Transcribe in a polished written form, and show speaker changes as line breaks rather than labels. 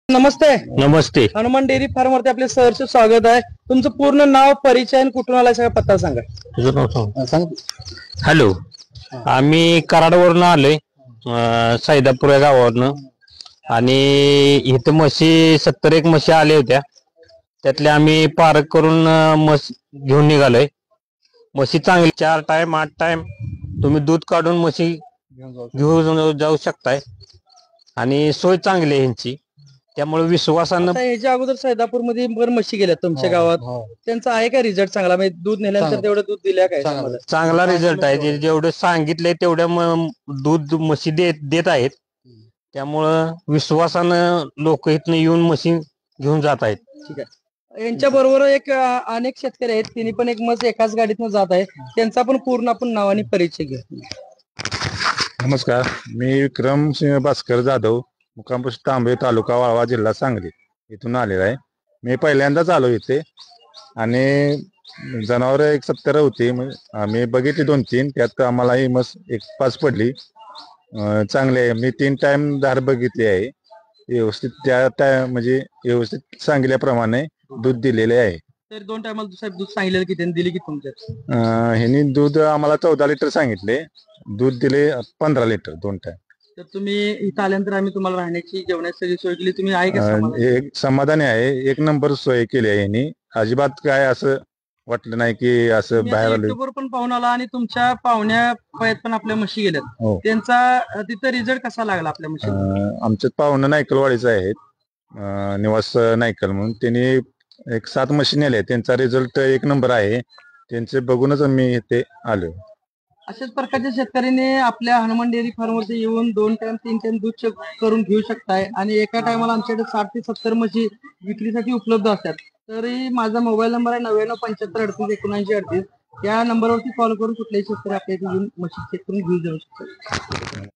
नमस्ते.
नमस्ते.
Hanuman dairy form वरती आपले सहर्ष स्वागत आहे. तुमचं पूर्ण नाव, परिचय आणि कुठून आलाय सगळा पत्ता सांगा.
तुझं नाव सांग. हॅलो, आम्ही कराडवरून आलोय, सैदापूर या गावावरनं. आणि इथं म्हशी 70 म्हशी आल्या होत्या. त्यातल्या आम्ही पारख करून म्हस घेऊन निघालोय. म्हशी चांगली 4 टाइम 8 टाइम तुम्ही दूध काढून म्हशी घेऊन जाऊ शकताय. आणि सोय चांगली आहे यांची, त्यामुळे विश्वासानं.
ह्याच्या अगोदर सैदापूर मध्ये म्हशी गेल्या तुमच्या गावात, त्यांचा आहे का रिझल्ट चांगला? म्हणजे दूध नेल्यानंतर तेवढं दूध दिल्या काय?
चांगला रिझल्ट आहे. जेवढं सांगितलंय तेवढं दूध म्हशी देत आहेत. त्यामुळं विश्वासानं लोक इथनं येऊन म्हशी घेऊन जात आहेत.
ठीक आहे. यांच्या बरोबर एक अनेक शेतकरी आहेत, तिने पण एक म्हस एकाच गाडीतनं जात आहे. त्यांचा पण पूर्ण आपण नाव आणि परिचय घेऊ.
नमस्कार, मी विक्रम सिंह भास्कर जाधव, मुक्काम पोस्ट तांबे, तालुका वाळवा, जिल्हा सांगली इथून आलेला आहे. मी पहिल्यांदाच आलो इथे आणि जनावर एक 70 होती. आम्ही बघितली 2-3, त्यात आम्हाला ही म्हस एक 5 पडली. चांगले आहे. मी 3 टाइम धार बघितली आहे. व्यवस्थित त्या म्हणजे व्यवस्थित सांगितल्याप्रमाणे दूध दिलेले आहे.
तर 2 टायमाला साहेब दूध सांगितलं की त्यांनी दिली की तुमच्यात?
ह्यांनी दूध आम्हाला 14 लिटर सांगितले, दूध दिले 15 लिटर 2 टाइम.
तर तुम्ही इथं आल्यानंतर आम्ही तुम्हाला राहण्याची, जेवणाची सगळी सोय केली. तुम्ही आहे का
एक समाधानी आहे. एक नंबर सोय केली आहे यांनी. अजिबात काय असं वाटलं नाही की असं बाहेर आलं.
युट्यूबवर पण पाहून आला आणि तुमच्या पाहुण्या पयात पण आपल्या म्हशी गेल्यात.
हो.
त्यांचा तिथं रिझल्ट कसा लागला आपल्या म्हशी?
आमच्यात पाहुणं नायकलवाडीचं आहेत, निवास नायकल म्हणून. त्यांनी एक 7 म्हशी नेल्या. त्यांचा रिझल्ट एक नंबर आहे. त्यांचे बघूनच मी इथे आलो.
अशाच प्रकारच्या शेतकऱ्यांनी आपल्या हनुमान डेअरी फार्मवरती येऊन 2 टाइम 3 टाइम दूध चेक करून घेऊ शकताय. आणि एका टायमाला आमच्याकडे 60 ते 70 म्हशी विक्रीसाठी उपलब्ध असतात. तरी माझा मोबाईल नंबर आहे 9975381938. या नंबरवरती कॉल करून कुठल्याही शेतकरी आपल्या इथे येऊन म्हशी चेक करून घेऊ जाऊ शकतात.